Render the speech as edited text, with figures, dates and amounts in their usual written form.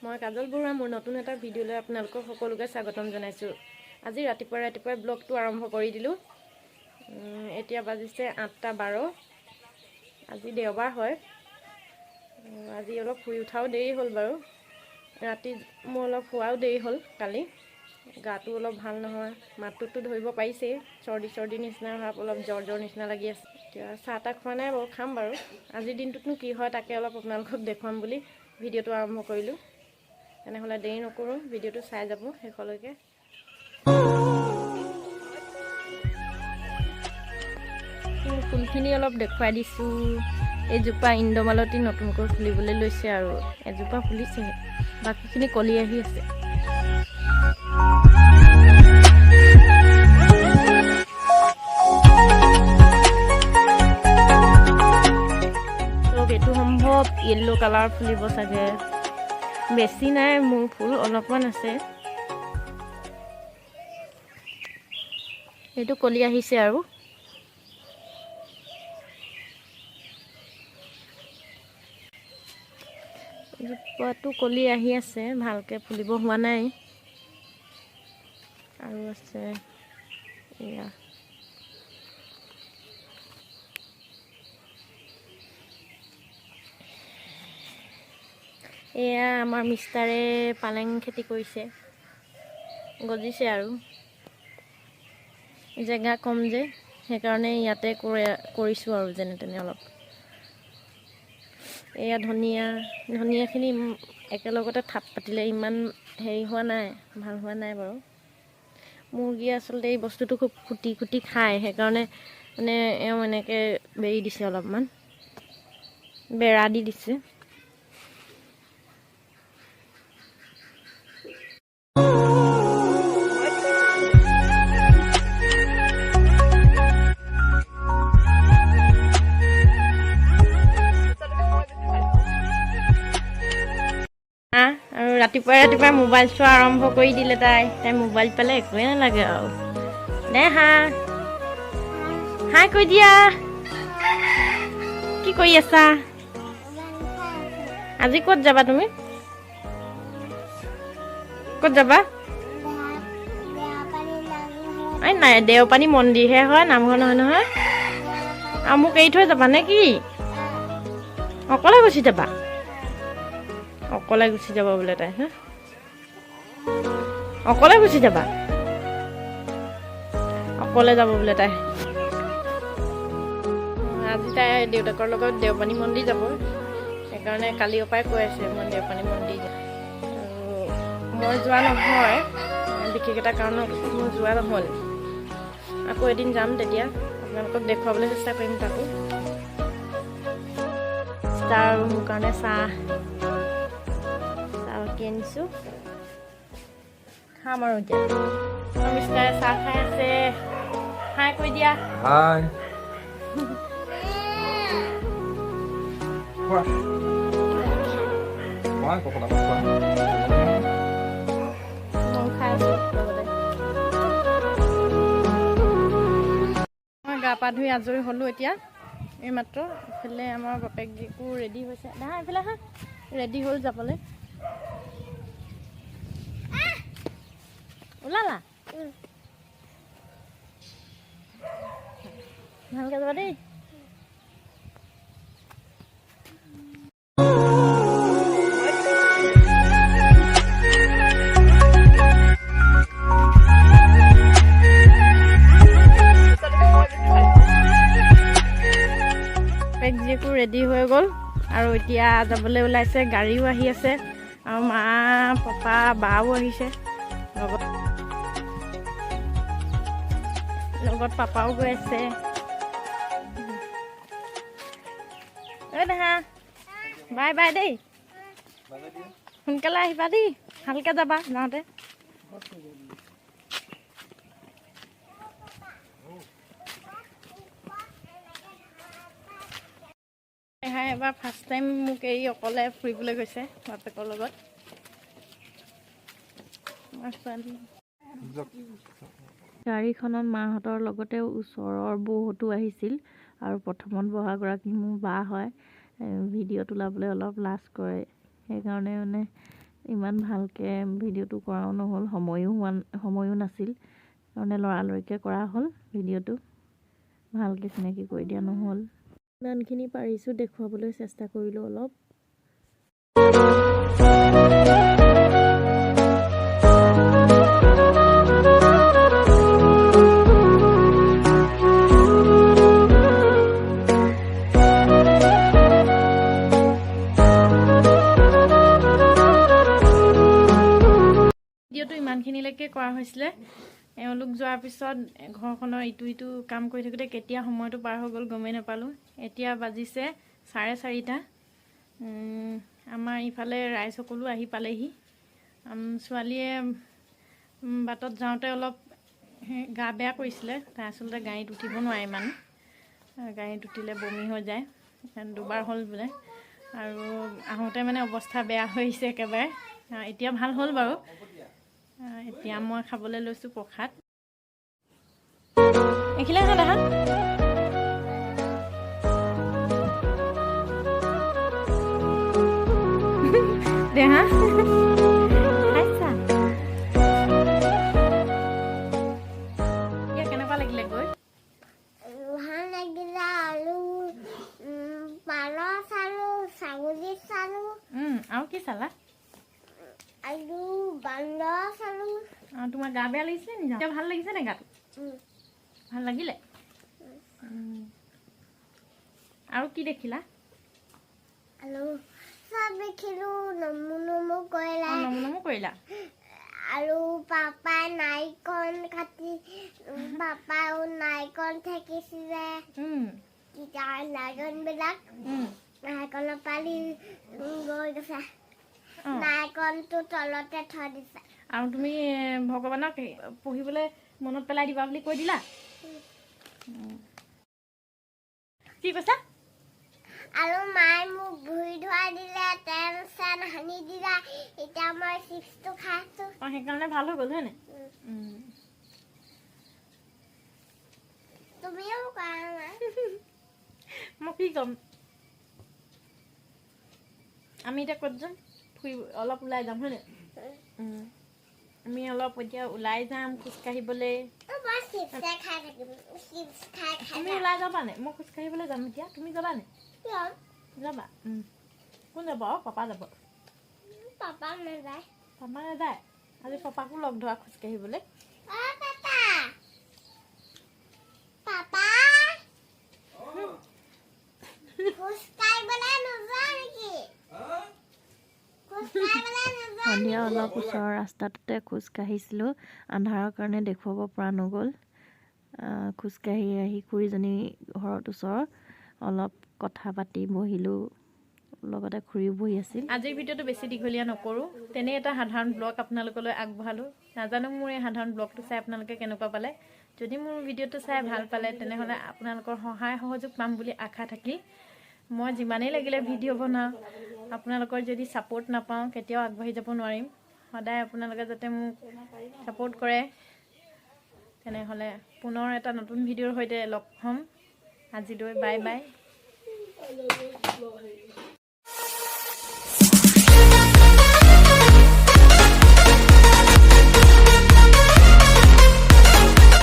মই কাজল বৰুৱা মোৰ নতুন এটা ভিডিঅ'লৈ আপোনালোকক সকলোকে স্বাগতম জনাইছোঁ। আজি ৰাতিপুৱাই ব্লগটো আৰম্ভ কৰি দিলোঁ। এতিয়া বাজিছে 8:12। আজি দেওবাৰ হয়। আজি অলপ শুই উঠাও দেৰি হ'ল বাৰু। ৰাতি মোৰ অলপ শুৱাও দেৰি হ'ল কালি। গাটো অলপ ভাল নহয়, মাতটোতো ধৰিব পাৰিছেই, চৰ্দি নিচিনা ভাৱ, অলপ জ্বৰ নিচিনা লাগি আছে। এতিয়া চাহ তাহ খোৱা নাই বাৰু, খাম বাৰু। আজিৰ দিনটোতনো কি হয় তাকে অলপ আপোনালোকক দেখুৱাম বুলি ভিডিঅ'টো আৰম্ভ কৰিলোঁ। তেনেহ'লে দেৰি নকৰোঁ, ভিডিঅ'টো চাই যাব শেষলৈকে। ফুলখিনি অলপ দেখুৱাই দিছোঁ। এইজোপা ইন্দ্ৰমালতী নতুনকৈ ফুলিবলৈ লৈছে আৰু এজোপা ফুলিছেহে, বাকীখিনি কলি আহি আছে। এইটো সম্ভৱ য়েল্লো কালাৰ ফুলিব চাগে, বেছি নাই, মোৰ ফুল অলপমান আছে। এইটো কলি আহিছে আৰু জোপাটো কলি আহি আছে, ভালকৈ ফুলিব হোৱা নাই। আৰু আছে এয়া, এয়া আমাৰ মিষ্টাৰে পালেং খেতি কৰিছে, গজিছে আৰু জেগা কম যে, সেইকাৰণে ইয়াতে কৰিছোঁ আৰু যেনে তেনে অলপ। এয়া ধনিয়াখিনি একেলগতে থাপ পাতিলে, ইমান হেৰি হোৱা নাই, ভাল হোৱা নাই বাৰু। মুৰ্গীয়ে আচলতে এই বস্তুটো খুব খুটি খায়, সেইকাৰণে মানে এওঁ এনেকৈ বেৰি দিছে, অলপমান বেৰা দি দিছে। আৰু ৰাতিপুৱাই মোবাইল চোৱা আৰম্ভ কৰি দিলে তাই মোবাইল পালে একোৱে নালাগে আৰু। দে হাই কৈ দিয়া, কি কৰি আছা? আজি ক'ত যাবা তুমি? ক'ত যাবা? এই নাই, দেওপানী মন্দিৰহে হয়, নামঘৰ নহয় নহয়। আৰু মোক এৰি থৈ যাবা নে কি? অকলে গুচি যাবা? অকলে গুচি যাব বোলে তাই, হা? অকলে গুচি যাবা? অকলে যাব বোলে তাই। আজি তাই দেউতাকৰ লগত দেওপানী মন্দিৰ যাব, সেইকাৰণে কালিৰ পৰাই কৈ আছে মই দেওপানী মন্দিৰ যাম। আৰু মই যোৱা নহয়, বিশেষ এটা কাৰণত মই যোৱা নহ'ল। আকৌ এদিন যাম, তেতিয়া আপোনালোকক দেখুৱাবলৈ চেষ্টা কৰিম তাকো। আৰু মোৰ কাৰণে চাহ আনিছোঁ, খাম আৰু এতিয়া। মিষ্টাৰে চাহ খাই আছে, হাই কৈ দিয়া। হাই। মই খাই আছোঁ লগতে। মই গা পা ধুই আজৰি হ'লোঁ এতিয়া, এইমাত্ৰ। ইফালে আমাৰ বাপেক জীকো ৰেডি হৈছে, নহয় এইফালে হা, ৰেডি হ'ল যাবলৈ। ওলালা? ভালকৈ যাবা দেই। জীয়েকো ৰেডি হৈ গ'ল আৰু এতিয়া যাবলৈ ওলাইছে। গাড়ীও আহি আছে আৰু মা পাপা বাও আহিছে লগত পাপাও গৈ আছে। দেহা বাই বাই দেই, সোনকালে আহিবা দেই, ভালকৈ যাবা যাওঁতে। এবাৰ ফাৰ্ষ্ট টাইম মোক এৰি অকলে ফুৰিবলৈ গৈছে বাপেকৰ লগত। গাড়ীখনত মাহঁতৰ লগতে ওচৰৰ বৌহঁতো আহিছিল আৰু প্ৰথমত বহাগৰাকী মোৰ বা হয়। ভিডিঅ' তোলাবলৈ অলপ লাজ কৰে, সেইকাৰণে মানে ইমান ভালকৈ ভিডিঅ'টো কৰাও নহ'ল, সময়ো নাছিল কাৰণে লৰালৰিকৈ কৰা হ'ল ভিডিঅ'টো। ভালকৈ চিনাকি কৰি দিয়া নহ'ল। ইমানখিনি পাৰিছোঁ দেখুৱাবলৈ চেষ্টা কৰিলোঁ অলপ। ভিডিঅ'টো ইমানখিনিলৈকে কৰা হৈছিলে। এওঁলোক যোৱাৰ পিছত ঘৰখনৰ ইটো কাম কৰি থাকোঁতে কেতিয়া সময়টো পাৰ হৈ গ'ল গমেই নাপালোঁ। এতিয়া বাজিছে 4:30। আমাৰ ইফালে ৰাইজ সকলো আহি পালেহি। ছোৱালীয়ে বাটত যাওঁতে অলপ গা বেয়া কৰিছিলে। তাই আচলতে গাড়ীত উঠিব নোৱাৰে ইমান, গাড়ীত উঠিলে বমি হৈ যায়, দুবাৰ হ'ল বোলে। আৰু আহোঁতে মানে অৱস্থা বেয়া হৈ আহিছে একেবাৰে। এতিয়া ভাল হ'ল বাৰু। এতিয়া মই খাবলৈ লৈছোঁ প্ৰসাদ। এইখিলে আহা দেখা দেহা খাইছা। এতিয়া কেনেকুৱা লাগিলে গৈ? ভাল লাগিলে। আৰু পাৰ চালোঁ, ছাগলী চালোঁ। আৰু কি চালা? আৰু বান্দৰ চালোঁ। তোমাৰ গা বেয়া লাগিছিলে নি? এতিয়া ভাল লাগিছে নে গাটো? ভাল লাগিলে? আৰু কি দেখিলা? আৰু চব দেখিলোঁ। নমো কৰিলা। আৰু পাপাই নাৰিকল পাপাও নাৰিকল থাকিছিলে। নাৰিকলবিলাক নাৰিকলৰ পালি গৈ গৈছে। নাৰিকলটো তলতে থৈ দিছে। আৰু তুমি ভগৱানক পঢ়িবলৈ মনত পেলাই দিবা বুলি কৈ দিলা? কি কৈছা? আৰু মায়ে মোক ভুই ধুৱাই দিলে, তেল চেল সানি দিলা। এতিয়া মই চিপছটো খাইছোঁ। সেইকাৰণে ভাল হৈ গ'ল হয়নে? তুমিও কৰা নাই? মই কি ক'ম? আমি এতিয়া ক'ত যাম? অলপ ওলাই যাম হয়নে? আমি অলপ এতিয়া ওলাই যাম খোজকাঢ়িবলৈ। তুমি ওলাই যাবা নে? মই খোজকাঢ়িবলৈ যাম এতিয়া। তুমি যাবা নে? যাবা? কোন যাব? পাপা যাব? পাপা নাযায়। পাপা নাযায়? আজি পাপাকো লগ ধৰা খোজকাঢ়িবলৈ। সন্ধিয়া অলপ ওচৰৰ ৰাস্তাটোতে খোজকাঢ়িছিলোঁ। আন্ধাৰৰ কাৰণে দেখুৱাব পৰা নগ'ল। খোজকাঢ়ি আহি খুৰীজনী ঘৰত ওচৰৰ অলপ কথা পাতি বহিলোঁ। লগতে খুৰীও বহি আছিল। আজিৰ ভিডিঅ'টো বেছি দীঘলীয়া নকৰোঁ। তেনে এটা সাধাৰণ ব্লগ আপোনালোকলৈ আগবঢ়ালোঁ। নাজানো মোৰ এই সাধাৰণ ব্লগটো চাই আপোনালোকে কেনেকুৱা পালে। যদি মোৰ ভিডিঅ'টো চাই ভাল পালে তেনেহ'লে আপোনালোকৰ সহায় সহযোগ পাম বুলি আশা থাকিল। মই যিমানেই লাগিলে ভিডিঅ' বনাওঁ, আপোনালোকৰ যদি ছাপোৰ্ট নাপাওঁ কেতিয়াও আগবাঢ়ি যাব নোৱাৰিম। সদায় আপোনালোকে যাতে মোক ছাপোৰ্ট কৰে, তেনেহ'লে পুনৰ এটা নতুন ভিডিঅ'ৰ সৈতে লগ হ'ম। আজিলৈ বাই বাই।